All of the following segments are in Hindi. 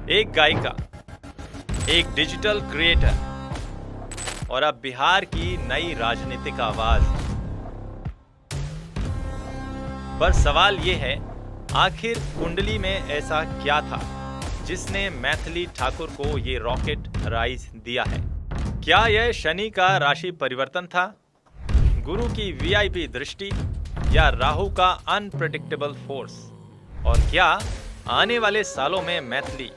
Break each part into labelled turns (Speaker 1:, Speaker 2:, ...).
Speaker 1: एक गायिका, एक डिजिटल क्रिएटर और अब बिहार की नई राजनीतिक आवाज। पर सवाल ये है, आखिर कुंडली में ऐसा क्या था जिसने मैथिली ठाकुर को ये रॉकेट राइज दिया है? क्या यह शनि का राशि परिवर्तन था, गुरु की वीआईपी दृष्टि या राहु का अनप्रेडिक्टेबल फोर्स? और क्या आने वाले सालों में मैथिली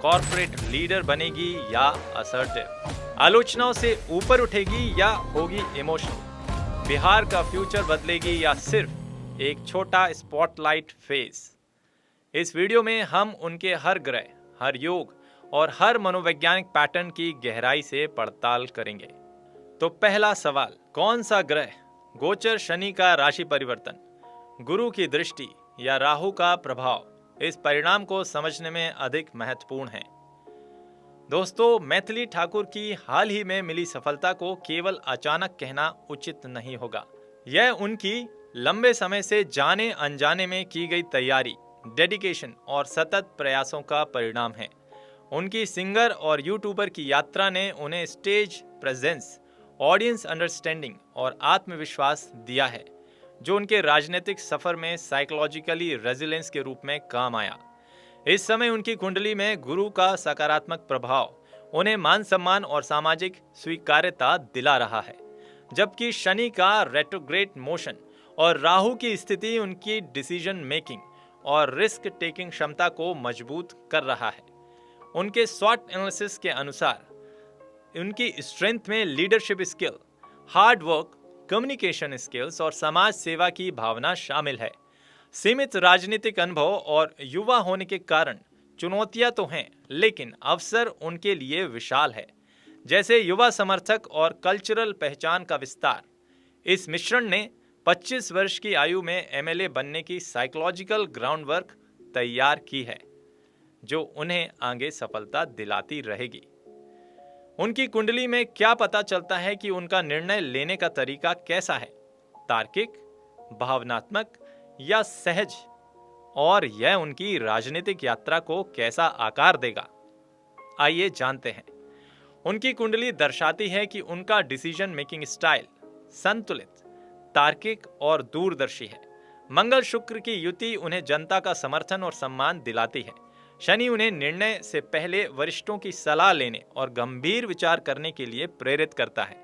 Speaker 1: कॉर्पोरेट लीडर बनेगी या असर्टिव, आलोचनाओं से ऊपर उठेगी या होगी इमोशनल? बिहार का फ्यूचर बदलेगी या सिर्फ एक छोटा स्पॉटलाइट फेस? इस वीडियो में हम उनके हर ग्रह, हर योग और हर मनोवैज्ञानिक पैटर्न की गहराई से पड़ताल करेंगे। तो पहला सवाल, कौन सा ग्रह, गोचर शनि का राशि परिवर्तन, गुरु की दृष्टि या राहु का प्रभाव इस परिणाम को समझने में अधिक महत्वपूर्ण है? दोस्तों, मैथिली ठाकुर की हाल ही में मिली सफलता को केवल अचानक कहना उचित नहीं होगा। यह उनकी लंबे समय से जाने अनजाने में की गई तैयारी, डेडिकेशन और सतत प्रयासों का परिणाम है। उनकी सिंगर और यूट्यूबर की यात्रा ने उन्हें स्टेज प्रेजेंस, ऑडियंस अंडरस्टैंडिंग और आत्मविश्वास दिया है, जो उनके राजनीतिक सफर में साइकोलॉजिकली रेजिलेंस के रूप में काम आया। इस समय उनकी कुंडली में गुरु का सकारात्मक प्रभाव उन्हें मान सम्मान और सामाजिक स्वीकार्यता दिला रहा है, जबकि शनि का रेट्रोग्रेड मोशन और राहु की स्थिति उनकी डिसीजन मेकिंग और रिस्क टेकिंग क्षमता को मजबूत कर रहा है। उनके स्वॉट एनालिसिस के अनुसार उनकी स्ट्रेंथ में leadership skill, hard work, communication skills और समाज सेवा की भावना शामिल है। सीमित राजनीतिक अनुभव और युवा होने के कारण चुनौतियां तो हैं, लेकिन अवसर उनके लिए विशाल है, जैसे युवा समर्थक और कल्चरल पहचान का विस्तार। इस मिश्रण ने 25 वर्ष की आयु में एमएलए बनने की साइकोलॉजिकल ग्राउंडवर्क तैयार की है, जो उन्हें आगे सफलता दिलाती रहेगी। उनकी कुंडली में क्या पता चलता है कि उनका निर्णय लेने का तरीका कैसा है, तार्किक, भावनात्मक या सहज, और यह उनकी राजनीतिक यात्रा को कैसा आकार देगा? आइए जानते हैं। उनकी कुंडली दर्शाती है कि उनका डिसीजन मेकिंग स्टाइल संतुलित, तार्किक और दूरदर्शी है। मंगल शुक्र की युति उन्हें जनता का समर्थन और सम्मान दिलाती है। शनि उन्हें निर्णय से पहले वरिष्ठों की सलाह लेने और गंभीर विचार करने के लिए प्रेरित करता है,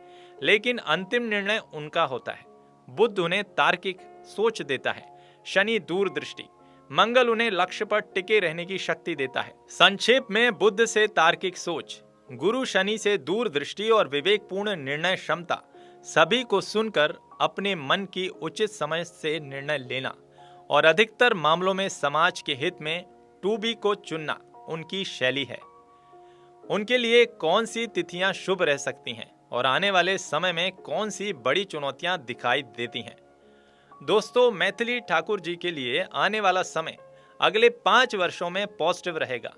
Speaker 1: लेकिन अंतिम निर्णय उनका होता है। बुध उन्हें तार्किक सोच देता है, शनि दूरदृष्टि, मंगल उन्हें लक्ष्य पर टिके रहने की शक्ति देता है। संक्षेप में, बुध से तार्किक सोच, गुरु शनि से दूरदृष्टि और विवेकपूर्ण निर्णय क्षमता, सभी को सुनकर अपने मन की उचित समझ से निर्णय लेना और अधिकतर मामलों में समाज के हित में टू बी को चुनना उनकी शैली है। उनके लिए कौन सी तिथियां शुभ रह सकती हैं और आने वाले समय में कौन सी बड़ी चुनौतियां दिखाई देती हैं? दोस्तों, मैथिली ठाकुर जी के लिए आने वाला समय अगले 5 वर्षों में पॉजिटिव रहेगा,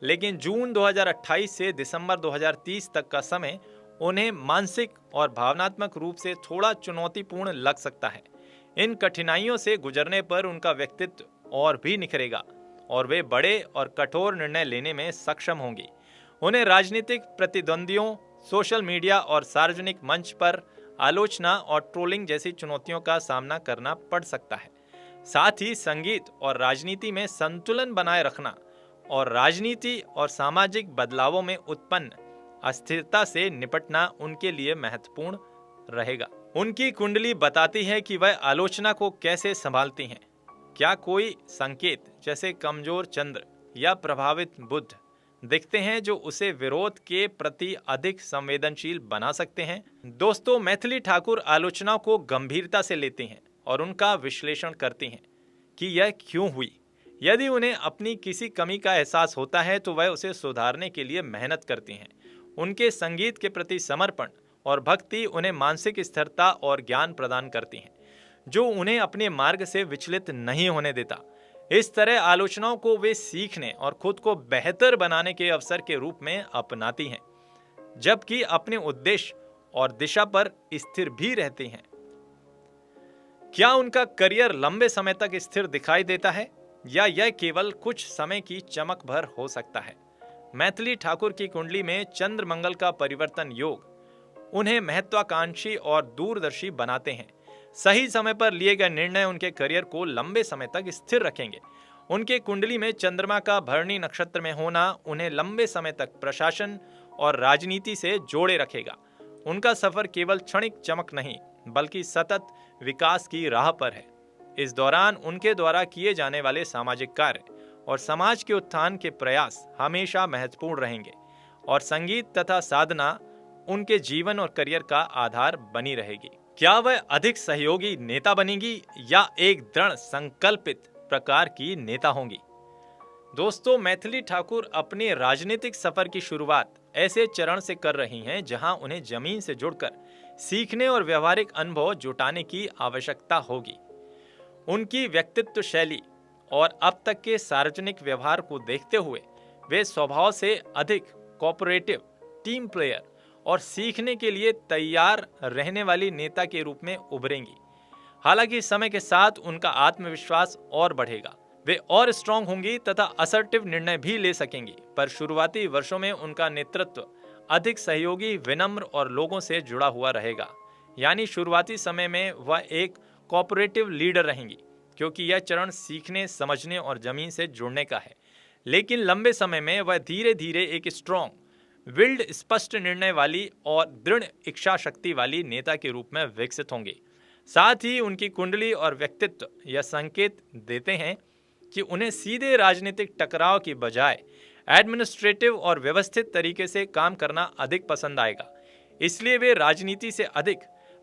Speaker 1: लेकिन जून 2028 से दिसंबर 2030 तक का समय उन्हें मानसिक और भावनात्मक रूप से थोड़ा चुनौतीपूर्ण लग सकता है। इन कठिनाइयों से गुजरने पर उनका व्यक्तित्व और भी निखरेगा और वे बड़े और कठोर निर्णय लेने में सक्षम होंगी। उन्हें राजनीतिक प्रतिद्वंदियों, सोशल मीडिया और सार्वजनिक मंच पर आलोचना और ट्रोलिंग जैसी चुनौतियों का सामना करना पड़ सकता है। साथ ही संगीत और राजनीति में संतुलन बनाए रखना और राजनीति और सामाजिक बदलावों में उत्पन्न अस्थिरता से निपटना उनके लिए महत्वपूर्ण रहेगा। उनकी कुंडली बताती है कि वह आलोचना को कैसे संभालती हैं। क्या कोई संकेत जैसे कमजोर चंद्र या प्रभावित बुध दिखते हैं जो उसे विरोध के प्रति अधिक संवेदनशील बना सकते हैं? दोस्तों, मैथिली ठाकुर आलोचना को गंभीरता से लेती हैं और उनका विश्लेषण करती हैं कि यह क्यों हुई। यदि उन्हें अपनी किसी कमी का एहसास होता है तो वह उसे सुधारने के लिए मेहनत करती हैं। उनके संगीत के प्रति समर्पण और भक्ति उन्हें मानसिक स्थिरता और ज्ञान प्रदान करती हैं, जो उन्हें अपने मार्ग से विचलित नहीं होने देता। इस तरह आलोचनाओं को वे सीखने और खुद को बेहतर बनाने के अवसर के रूप में अपनाती हैं, जबकि अपने उद्देश्य और दिशा पर स्थिर भी रहती हैं। क्या उनका करियर लंबे समय तक स्थिर दिखाई देता है? या यह केवल कुछ समय की चमक भर हो सकता है। मैथिली ठाकुर की कुंडली में चंद्र मंगल का परिवर्तन योग उन्हें महत्वाकांक्षी और दूरदर्शी बनाते हैं। सही समय पर लिए गए निर्णय उनके करियर को लंबे समय तक स्थिर रखेंगे। उनके कुंडली में चंद्रमा का भरणी नक्षत्र में होना उन्हें लंबे समय तक प्रशासन और राजनीति से जोड़े रखेगा। उनका सफर केवल क्षणिक चमक नहीं बल्कि सतत विकास की राह पर है। इस दौरान उनके द्वारा किए जाने वाले सामाजिक कार्य और समाज के उत्थान के प्रयास हमेशा महत्वपूर्ण रहेंगे और संगीत तथा साधना उनके जीवन और करियर का आधार बनी रहेगी। क्या वह अधिक सहयोगी नेता बनेंगी या एक दृढ़ संकल्पित प्रकार की नेता होंगी? दोस्तों, मैथिली ठाकुर अपने राजनीतिक सफर की शुरुआत ऐसे चरण से कर रही हैं जहां उन्हें जमीन से जुड़कर सीखने और व्यवहारिक अनुभव जुटाने की आवश्यकता होगी। उनकी व्यक्तित्व शैली और अब तक के सार्वजनिक व्यवहार को देखते हुए वे स्वभाव से अधिक कोऑपरेटिव, टीम प्लेयर और सीखने के लिए तैयार रहने वाली नेता के रूप में उभरेंगी। हालांकि समय के साथ उनका आत्मविश्वास और बढ़ेगा, वे और स्ट्रांग होंगी तथा असर्टिव निर्णय भी ले सकेंगी। पर शुरुआती वर्षों में उनका नेतृत्व अधिक सहयोगी, विनम्र और लोगों से जुड़ा हुआ रहेगा। यानी शुरुआती समय में वह एक कोऑपरेटिव लीडर रहेंगी, क्योंकि यह चरण सीखने, समझने और जमीन से जुड़ने का है। लेकिन लंबे समय में वह धीरे धीरे एक स्ट्रांग विल्ड, स्पष्ट निर्णय वाली और दृढ़ इच्छा शक्ति वाली नेता के रूप में विकसित होंगे। साथ ही उनकी कुंडली और व्यक्तित्व यह संकेत देते हैं कि उन्हें सीधे राजनीतिक टकराव की बजाय एडमिनिस्ट्रेटिव और व्यवस्थित तरीके से काम करना अधिक पसंद आएगा। इसलिए वे राजनीति से अधिक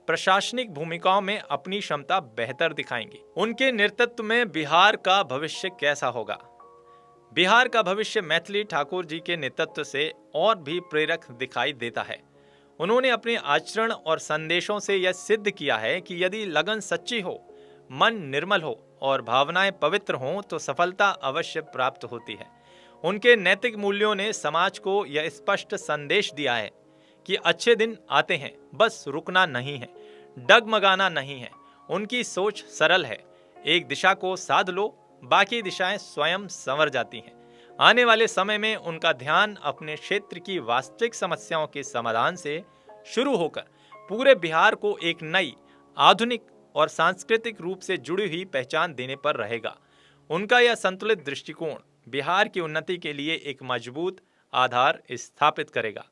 Speaker 1: प्रशासनिक भूमिकाओं में अपनी क्षमता बेहतर दिखाएंगे। उनके नेतृत्व में बिहार का भविष्य कैसा होगा? बिहार का भविष्य मैथिली ठाकुर जी के नेतृत्व से और भी प्रेरक दिखाई देता है। उन्होंने अपने आचरण और संदेशों से यह सिद्ध किया है कि यदि लगन सच्ची हो, मन निर्मल हो और भावनाएं पवित्र हों तो सफलता अवश्य प्राप्त होती है। उनके नैतिक मूल्यों ने समाज को यह स्पष्ट संदेश दिया है कि अच्छे दिन आते हैं, बस रुकना नहीं है, डगमगाना नहीं है। उनकी सोच सरल है, एक दिशा को साध लो, बाकी दिशाएं स्वयं संवर जाती हैं। आने वाले समय में उनका ध्यान अपने क्षेत्र की वास्तविक समस्याओं के समाधान से शुरू होकर पूरे बिहार को एक नई, आधुनिक और सांस्कृतिक रूप से जुड़ी हुई पहचान देने पर रहेगा। उनका यह संतुलित दृष्टिकोण बिहार की उन्नति के लिए एक मजबूत आधार स्थापित करेगा।